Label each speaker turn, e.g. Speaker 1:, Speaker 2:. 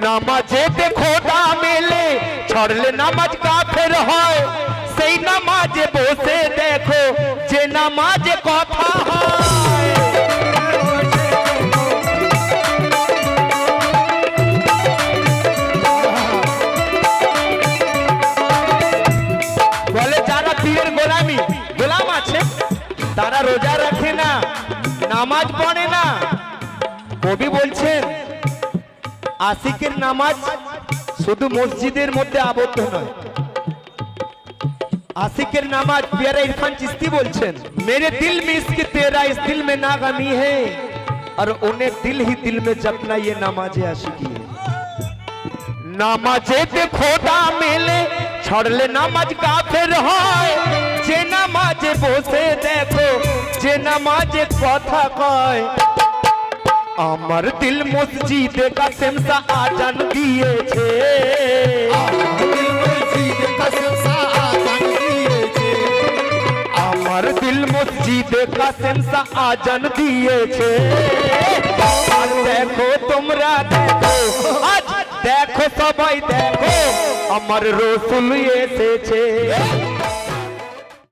Speaker 1: নামাজেতে খোদা মেলে ছড়লে নামাজ কাফের হয় সেই নামাজে বসে দেখো যে নামাজে কথা হয় বলে যারা পীরের গোলাম আছে তারা রোজা রাখে না নামাজ পড়ে না কবি বলছেন आशिकेर नामाज शुधु मस्जिदेर मध्य आबद्ध नय आशिकेर नामाज प्यारा इरफान चिश्ती बोलছেন मेरे दिल में इश्क तेरा इस दिल में नागमी है और उन्हें दिल ही दिल में जपना ये नमाज़े आशिकी है नामाजे ते खोदा मिले छड़ले नामाज काफिर হয় যে নামাজে বসে দেখো যে নামাজে কথা কয় আমার দিল মসজিদে কাসেম সা আজান দিয়েছে আমার দিল মসজিদে কাসেম সা আজান দিয়েছে আর দেখো তোমরা দেখো আজ দেখো সবাই দেখো আমার রাসূল এসেছে